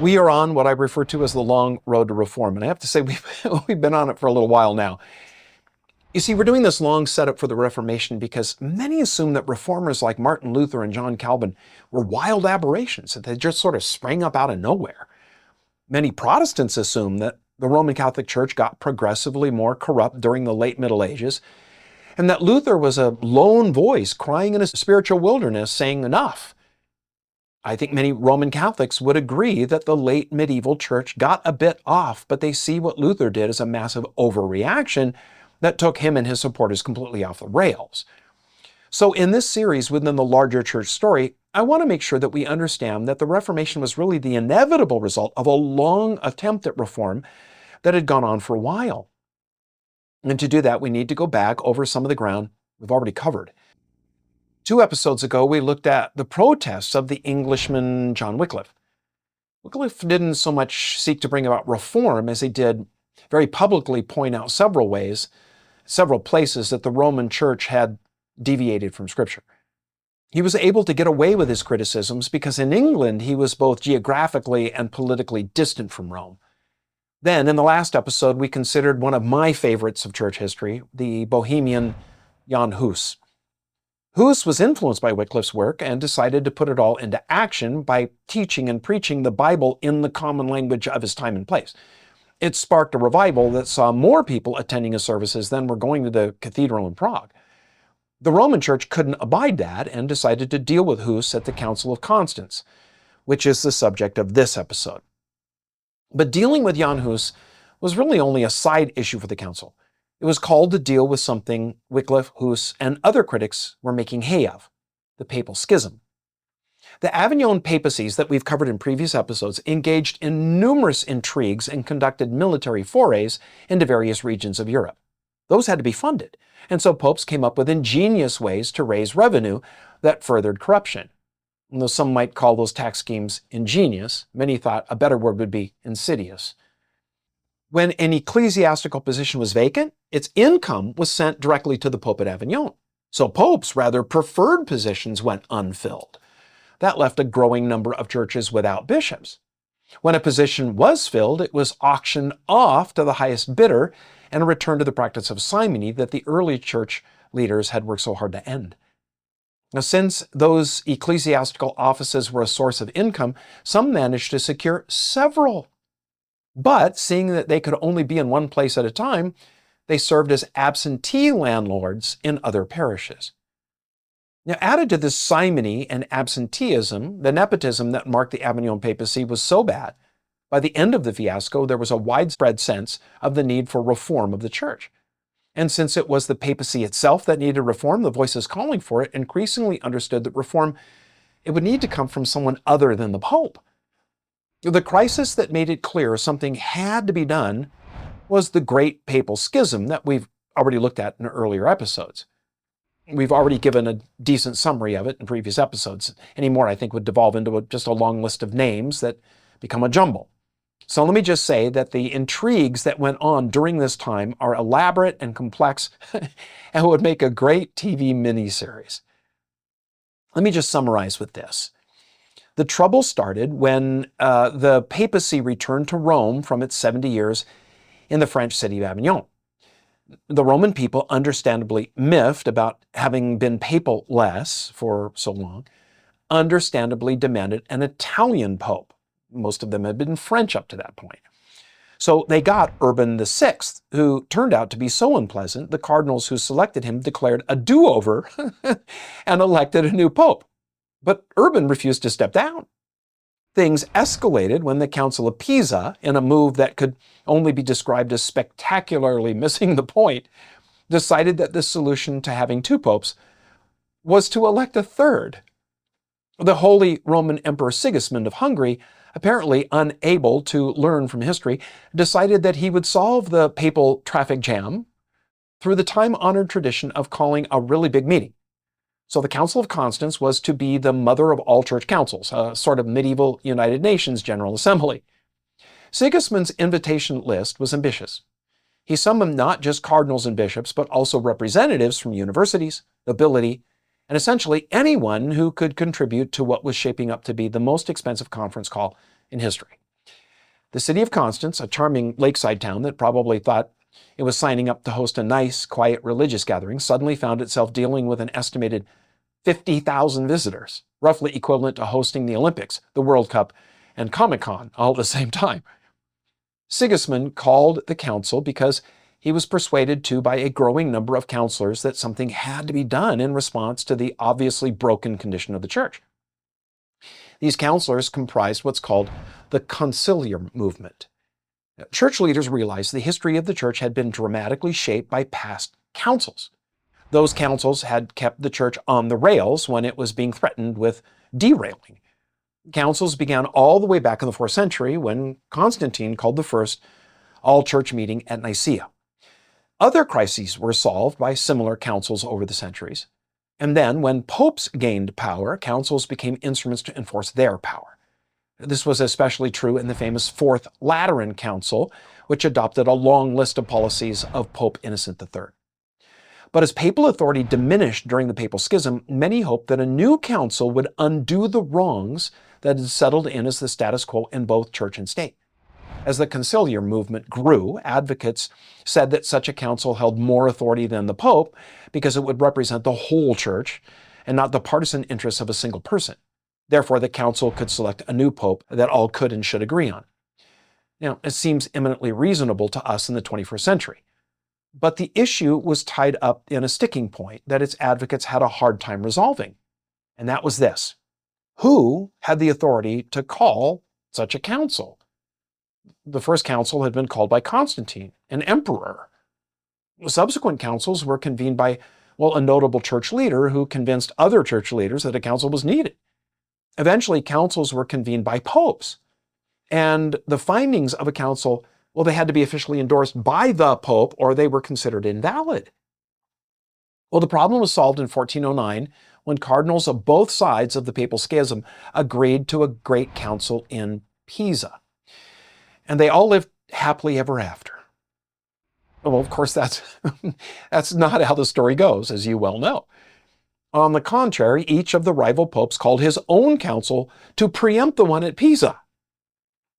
We are on what I refer to as the long road to reform. And I have to say, we've been on it for a little while now. You see, we're doing this long setup for the Reformation because many assume that reformers like Martin Luther and John Calvin were wild aberrations, that they just sort of sprang up out of nowhere. Many Protestants assume that the Roman Catholic Church got progressively more corrupt during the late Middle Ages, and that Luther was a lone voice crying in a spiritual wilderness saying enough. I think many Roman Catholics would agree that the late medieval church got a bit off, but they see what Luther did as a massive overreaction that took him and his supporters completely off the rails. So in this series within the larger church story, I want to make sure that we understand that the Reformation was really the inevitable result of a long attempt at reform that had gone on for a while. And to do that, we need to go back over some of the ground we've already covered. 2 episodes ago, we looked at the protests of the Englishman John Wycliffe. Wycliffe didn't so much seek to bring about reform as he did very publicly point out several places that the Roman Church had deviated from Scripture. He was able to get away with his criticisms because in England he was both geographically and politically distant from Rome. Then, in the last episode, we considered one of my favorites of church history, the Bohemian Jan Hus. Hus was influenced by Wycliffe's work and decided to put it all into action by teaching and preaching the Bible in the common language of his time and place. It sparked a revival that saw more people attending his services than were going to the cathedral in Prague. The Roman Church couldn't abide that and decided to deal with Hus at the Council of Constance, which is the subject of this episode. But dealing with Jan Hus was really only a side issue for the council. It was called to deal with something Wycliffe, Hus, and other critics were making hay of, the Papal Schism. The Avignon Papacies that we've covered in previous episodes engaged in numerous intrigues and conducted military forays into various regions of Europe. Those had to be funded, and so popes came up with ingenious ways to raise revenue that furthered corruption. And though some might call those tax schemes ingenious, many thought a better word would be insidious. When an ecclesiastical position was vacant, its income was sent directly to the Pope at Avignon. So popes' rather preferred positions went unfilled. That left a growing number of churches without bishops. When a position was filled, it was auctioned off to the highest bidder and returned to the practice of simony that the early church leaders had worked so hard to end. Now, since those ecclesiastical offices were a source of income, some managed to secure several. But seeing that they could only be in one place at a time, they served as absentee landlords in other parishes. Now, added to this simony and absenteeism, the nepotism that marked the Avignon Papacy was so bad, by the end of the fiasco, there was a widespread sense of the need for reform of the church. And since it was the papacy itself that needed reform, the voices calling for it increasingly understood that reform, it would need to come from someone other than the Pope. The crisis that made it clear something had to be done was the Great Papal Schism that we've already looked at in earlier episodes. We've already given a decent summary of it in previous episodes. Any more, I think, would devolve into just a long list of names that become a jumble. So let me just say that the intrigues that went on during this time are elaborate and complex and would make a great TV miniseries. Let me just summarize with this. The trouble started when the papacy returned to Rome from its 70 years in the French city of Avignon. The Roman people, understandably miffed about having been papal-less for so long, understandably demanded an Italian pope. Most of them had been French up to that point. So they got Urban VI, who turned out to be so unpleasant, the cardinals who selected him declared a do-over and elected a new pope. But Urban refused to step down. Things escalated when the Council of Pisa, in a move that could only be described as spectacularly missing the point, decided that the solution to having 2 popes was to elect a third. The Holy Roman Emperor Sigismund of Hungary, apparently unable to learn from history, decided that he would solve the papal traffic jam through the time-honored tradition of calling a really big meeting. So the Council of Constance was to be the mother of all church councils, a sort of medieval United Nations General Assembly. Sigismund's invitation list was ambitious. He summoned not just cardinals and bishops, but also representatives from universities, nobility, and essentially anyone who could contribute to what was shaping up to be the most expensive conference call in history. The city of Constance, a charming lakeside town that probably thought it was signing up to host a nice, quiet religious gathering, suddenly found itself dealing with an estimated 50,000 visitors, roughly equivalent to hosting the Olympics, the World Cup, and Comic-Con all at the same time. Sigismund called the council because he was persuaded by a growing number of counselors that something had to be done in response to the obviously broken condition of the church. These counselors comprised what's called the Conciliar Movement. Church leaders realized the history of the church had been dramatically shaped by past councils. Those councils had kept the church on the rails when it was being threatened with derailing. Councils began all the way back in the 4th century when Constantine called the first all-church meeting at Nicaea. Other crises were solved by similar councils over the centuries. And then, when popes gained power, councils became instruments to enforce their power. This was especially true in the famous Fourth Lateran Council, which adopted a long list of policies of Pope Innocent III. But as papal authority diminished during the Papal Schism, many hoped that a new council would undo the wrongs that had settled in as the status quo in both church and state. As the Conciliar movement grew, advocates said that such a council held more authority than the Pope because it would represent the whole church and not the partisan interests of a single person. Therefore, the council could select a new pope that all could and should agree on. Now, it seems eminently reasonable to us in the 21st century. But the issue was tied up in a sticking point that its advocates had a hard time resolving. And that was this: who had the authority to call such a council? The first council had been called by Constantine, an emperor. Subsequent councils were convened by, a notable church leader who convinced other church leaders that a council was needed. Eventually, councils were convened by popes. And the findings of a council, they had to be officially endorsed by the Pope or they were considered invalid. The problem was solved in 1409 when cardinals of both sides of the Papal Schism agreed to a great council in Pisa. And they all lived happily ever after. Of course, that's not how the story goes, as you well know. On the contrary, each of the rival popes called his own council to preempt the one at Pisa.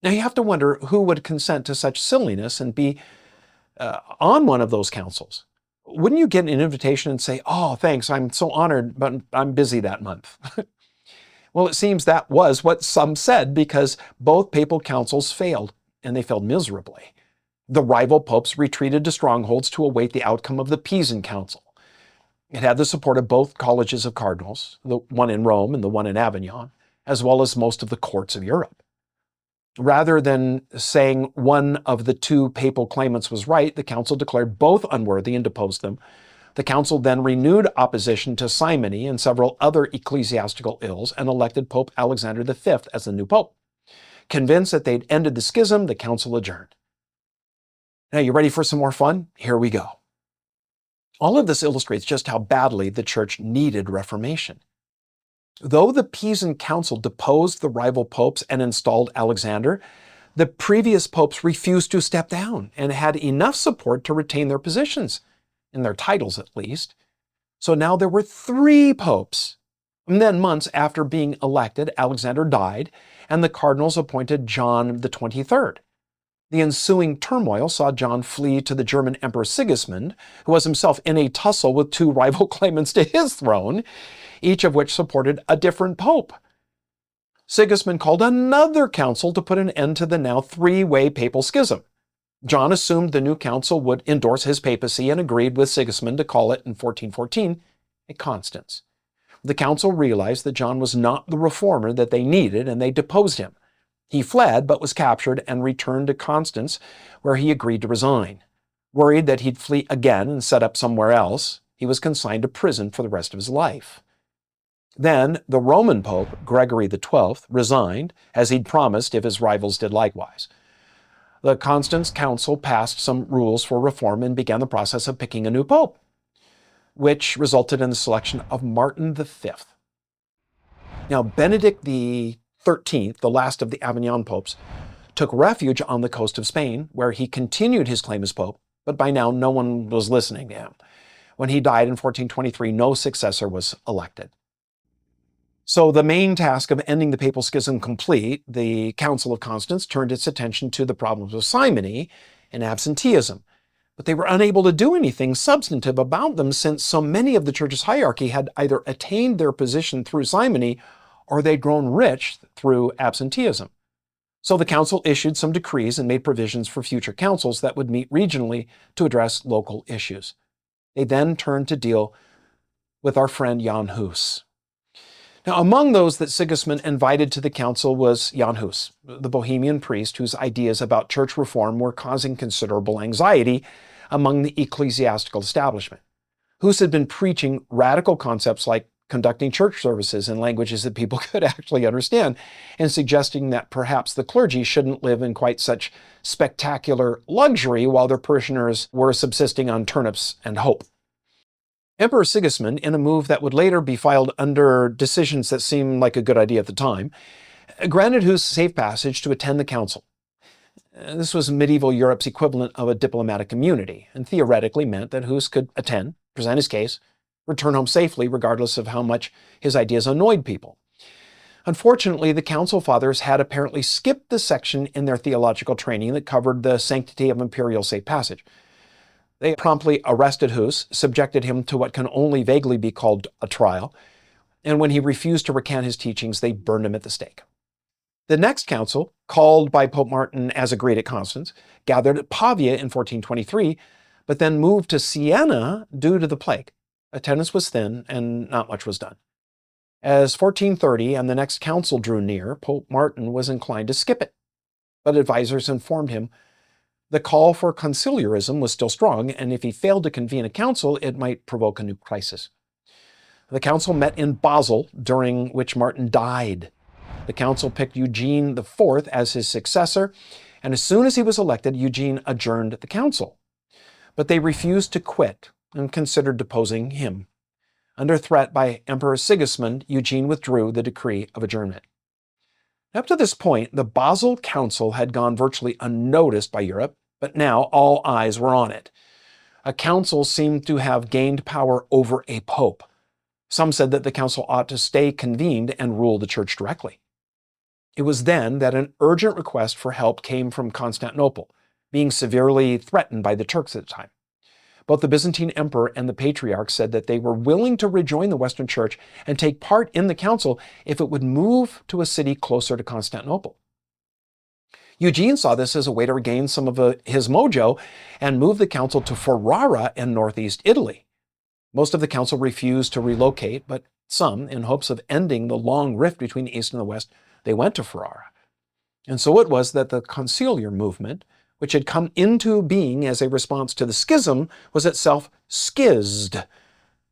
Now, you have to wonder who would consent to such silliness and be on one of those councils. Wouldn't you get an invitation and say, "Oh, thanks, I'm so honored, but I'm busy that month"? Well, it seems that was what some said because both papal councils failed, and they failed miserably. The rival popes retreated to strongholds to await the outcome of the Pisan Council. It had the support of both colleges of cardinals, the one in Rome and the one in Avignon, as well as most of the courts of Europe. Rather than saying one of the two papal claimants was right, the council declared both unworthy and deposed them. The council then renewed opposition to Simony and several other ecclesiastical ills and elected Pope Alexander V as the new pope. Convinced that they'd ended the schism, the council adjourned. Now, you ready for some more fun? Here we go. All of this illustrates just how badly the church needed reformation. Though the Pisan Council deposed the rival popes and installed Alexander, the previous popes refused to step down and had enough support to retain their positions, in their titles at least. So now there were 3 popes. And then months after being elected, Alexander died, and the cardinals appointed John the 23rd. The ensuing turmoil saw John flee to the German Emperor Sigismund, who was himself in a tussle with 2 rival claimants to his throne, each of which supported a different pope. Sigismund called another council to put an end to the now 3-way papal schism. John assumed the new council would endorse his papacy and agreed with Sigismund to call it in 1414 a Constance. The council realized that John was not the reformer that they needed, and they deposed him. He fled, but was captured and returned to Constance, where he agreed to resign. Worried that he'd flee again and set up somewhere else, he was consigned to prison for the rest of his life. Then the Roman Pope, Gregory XII, resigned, as he'd promised if his rivals did likewise. The Constance Council passed some rules for reform and began the process of picking a new pope, which resulted in the selection of Martin V. Now, Benedict XIII, the last of the Avignon popes, took refuge on the coast of Spain, where he continued his claim as pope, but by now no one was listening to him. When he died in 1423, no successor was elected. So the main task of ending the Papal Schism complete, the Council of Constance turned its attention to the problems of simony and absenteeism. But they were unable to do anything substantive about them since so many of the church's hierarchy had either attained their position through simony or they'd grown rich through absenteeism. So the council issued some decrees and made provisions for future councils that would meet regionally to address local issues. They then turned to deal with our friend Jan Hus. Now, among those that Sigismund invited to the council was Jan Hus, the Bohemian priest whose ideas about church reform were causing considerable anxiety among the ecclesiastical establishment. Hus had been preaching radical concepts like conducting church services in languages that people could actually understand, and suggesting that perhaps the clergy shouldn't live in quite such spectacular luxury while their parishioners were subsisting on turnips and hope. Emperor Sigismund, in a move that would later be filed under decisions that seemed like a good idea at the time, granted Hus safe passage to attend the council. This was medieval Europe's equivalent of a diplomatic immunity, and theoretically meant that Hus could attend, present his case, return home safely regardless of how much his ideas annoyed people. Unfortunately, the council fathers had apparently skipped the section in their theological training that covered the sanctity of imperial safe passage. They promptly arrested Hus, subjected him to what can only vaguely be called a trial, and when he refused to recant his teachings, they burned him at the stake. The next council, called by Pope Martin as agreed at Constance, gathered at Pavia in 1423, but then moved to Siena due to the plague. Attendance was thin, and not much was done. As 1430 and the next council drew near, Pope Martin was inclined to skip it, but advisors informed him the call for conciliarism was still strong, and if he failed to convene a council, it might provoke a new crisis. The council met in Basel, during which Martin died. The council picked Eugene IV as his successor, and as soon as he was elected, Eugene adjourned the council. But they refused to quit and considered deposing him. Under threat by Emperor Sigismund, Eugene withdrew the decree of adjournment. Up to this point, the Basel Council had gone virtually unnoticed by Europe, but now all eyes were on it. A council seemed to have gained power over a pope. Some said that the council ought to stay convened and rule the church directly. It was then that an urgent request for help came from Constantinople, being severely threatened by the Turks at the time. Both the Byzantine emperor and the patriarch said that they were willing to rejoin the Western Church and take part in the council if it would move to a city closer to Constantinople. Eugene saw this as a way to regain some of his mojo and move the council to Ferrara in northeast Italy. Most of the council refused to relocate, but some, in hopes of ending the long rift between the East and the West, they went to Ferrara. And so it was that the Conciliar Movement, which had come into being as a response to the schism, was itself schismed.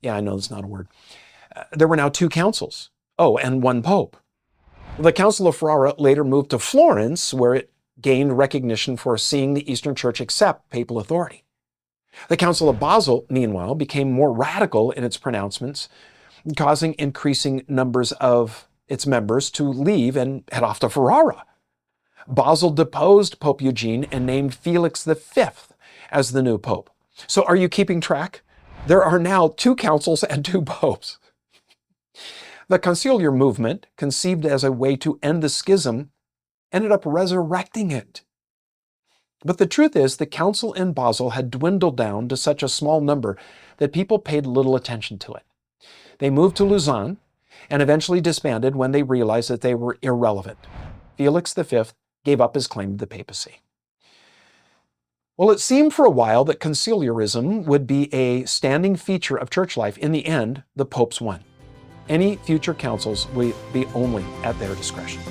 Yeah, I know that's not a word. There were now two councils. Oh, and one pope. The Council of Ferrara later moved to Florence, where it gained recognition for seeing the Eastern Church accept papal authority. The Council of Basel, meanwhile, became more radical in its pronouncements, causing increasing numbers of its members to leave and head off to Ferrara. Basel deposed Pope Eugene and named Felix V as the new pope. So are you keeping track? There are now two councils and two popes. The Conciliar Movement, conceived as a way to end the schism, ended up resurrecting it. But the truth is, the council in Basel had dwindled down to such a small number that people paid little attention to it. They moved to Lausanne and eventually disbanded when they realized that they were irrelevant. Felix V gave up his claim to the papacy. Well, it seemed for a while that conciliarism would be a standing feature of church life. In the end, the popes won. Any future councils will be only at their discretion.